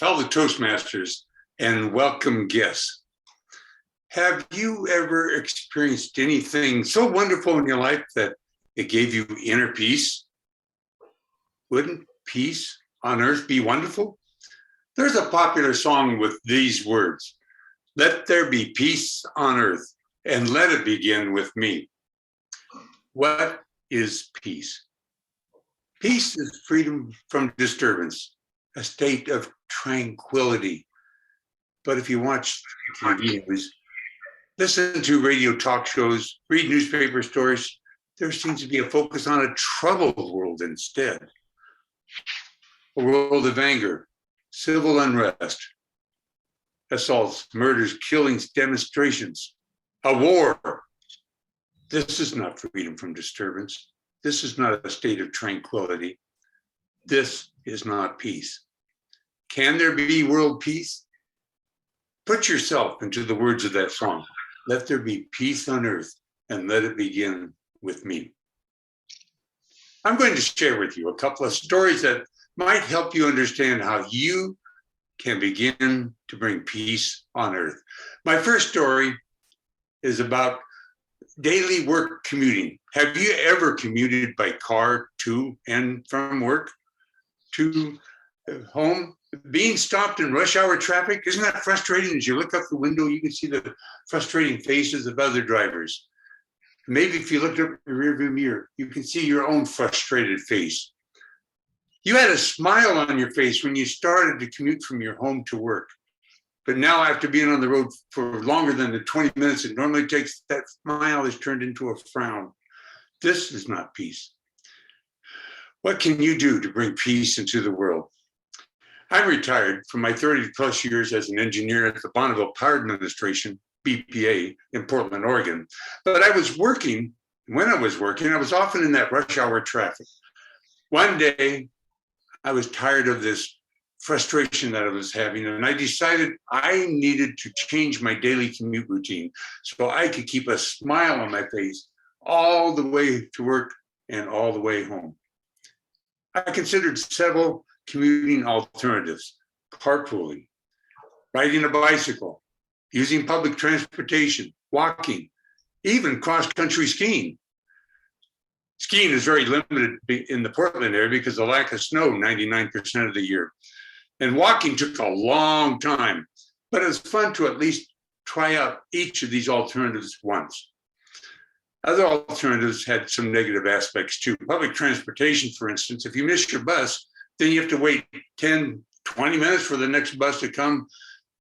fellow Toastmasters, and welcome guests. Have you ever experienced anything so wonderful in your life that it gave you inner peace? Wouldn't peace on earth be wonderful? There's a popular song with these words: "Let there be peace on earth, and let it begin with me." What is peace? Peace is freedom from disturbance, a state of tranquility. But if you watch TV news, listen to radio talk shows, read newspaper stories, there seems to be a focus on a troubled world instead. A world of anger, civil unrest, assaults, murders, killings, demonstrations, a war. This is not freedom from disturbance. This is not a state of tranquility. This is not peace. Can there be world peace? Put yourself into the words of that song. Let there be peace on earth, and let it begin with me. I'm going to share with you a couple of stories that might help you understand how you can begin to bring peace on earth. My first story is about daily work commuting. Have you ever commuted by car to and from work, to home? Being stopped in rush hour traffic, isn't that frustrating? As you look out the window, you can see the frustrating faces of other drivers. Maybe if you looked up the rearview mirror, you can see your own frustrated face. You had a smile on your face when you started to commute from your home to work. But now, after being on the road for longer than the 20 minutes it normally takes, that smile is turned into a frown. This is not peace. What can you do to bring peace into the world? I'm retired from my 30 plus years as an engineer at the Bonneville Power Administration, BPA, in Portland, Oregon. But I was working, I was often in that rush hour traffic. One day, I was tired of this frustration that I was having, and I decided I needed to change my daily commute routine so I could keep a smile on my face all the way to work and all the way home. I considered several commuting alternatives: carpooling, riding a bicycle, using public transportation, walking, even cross-country skiing. Skiing is very limited in the Portland area because of the lack of snow 99% of the year. And walking took a long time, but it was fun to at least try out each of these alternatives once. Other alternatives had some negative aspects too. Public transportation, for instance, if you miss your bus, then you have to wait 10, 20 minutes for the next bus to come.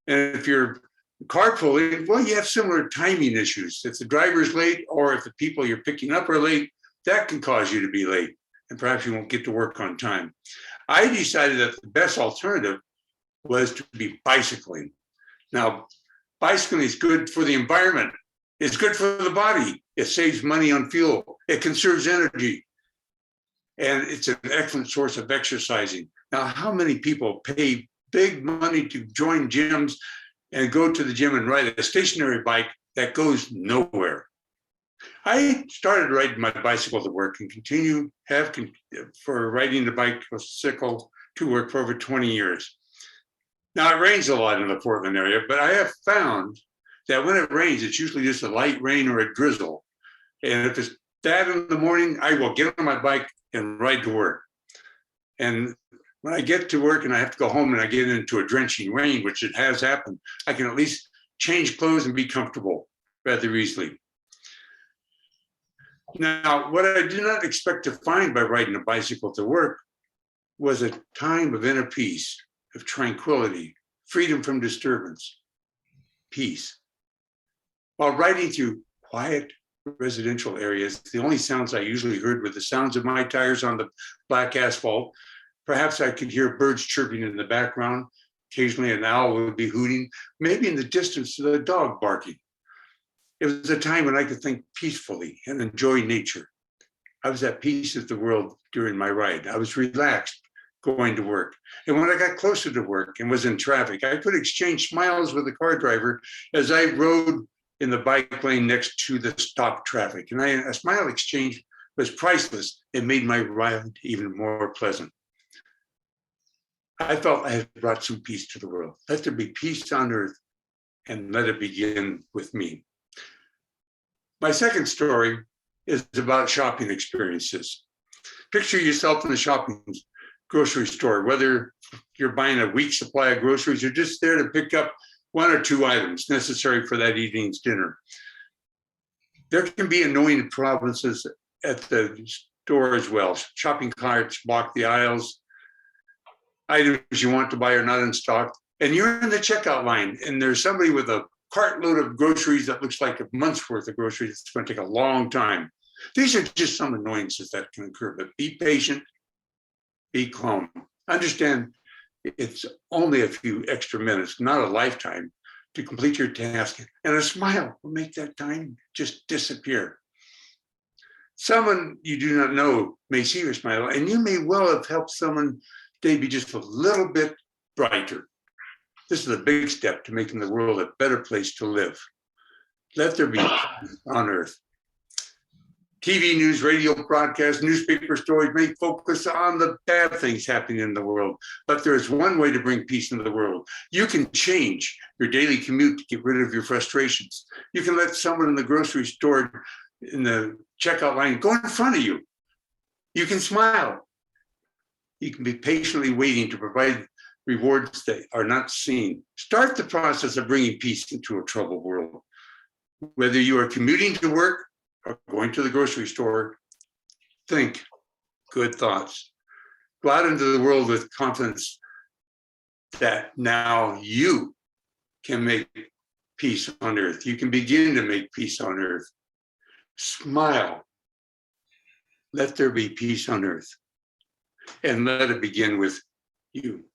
And if you're carpooling, well, you have similar timing issues. If the driver's late or if the people you're picking up are late, that can cause you to be late, and perhaps you won't get to work on time. I decided that the best alternative was to be bicycling. Now, bicycling is good for the environment. It's good for the body. It saves money on fuel. It conserves energy. And it's an excellent source of exercising. Now, how many people pay big money to join gyms and go to the gym and ride a stationary bike that goes nowhere? I started riding my bicycle to work and continue for riding the bicycle to work for over 20 years. Now, it rains a lot in the Portland area, but I have found that when it rains, it's usually just a light rain or a drizzle. And if it's that in the morning, I will get on my bike and ride to work. And when I get to work and I have to go home and I get into a drenching rain, which it has happened, I can at least change clothes and be comfortable rather easily. Now, what I did not expect to find by riding a bicycle to work was a time of inner peace, of tranquility, freedom from disturbance, peace. While riding through quiet residential areas, the only sounds I usually heard were the sounds of my tires on the black asphalt. Perhaps I could hear birds chirping in the background. Occasionally an owl would be hooting, maybe in the distance the dog barking. It was a time when I could think peacefully and enjoy nature. I was at peace with the world during my ride. I was relaxed going to work. And when I got closer to work and was in traffic, I could exchange smiles with the car driver as I rode in the bike lane next to the stopped traffic. And a smile exchange was priceless. It made my ride even more pleasant. I felt I had brought some peace to the world. Let there be peace on earth, and let it begin with me. My second story is about shopping experiences. Picture yourself in the shopping grocery store, whether you're buying a week's supply of groceries, you're just there to pick up one or two items necessary for that evening's dinner. There can be annoying provinces at the store as well. Shopping carts block the aisles. Items you want to buy are not in stock. And you're in the checkout line, and there's somebody with a cartload of groceries that looks like a month's worth of groceries. It's going to take a long time. These are just some annoyances that can occur, but be patient, be calm. Understand it's only a few extra minutes, not a lifetime, to complete your task. And a smile will make that time just disappear. Someone you do not know may see your smile, and you may well have helped someone day be just a little bit brighter. This is a big step to making the world a better place to live. Let there be peace on earth. TV news, radio broadcasts, newspaper stories may focus on the bad things happening in the world, but there is one way to bring peace into the world. You can change your daily commute to get rid of your frustrations. You can let someone in the grocery store in the checkout line go in front of you. You can smile. You can be patiently waiting to provide rewards that are not seen. Start the process of bringing peace into a troubled world. Whether you are commuting to work or going to the grocery store, think good thoughts. Go out into the world with confidence that now you can make peace on earth. You can begin to make peace on earth. Smile. Let there be peace on earth. And let it begin with you.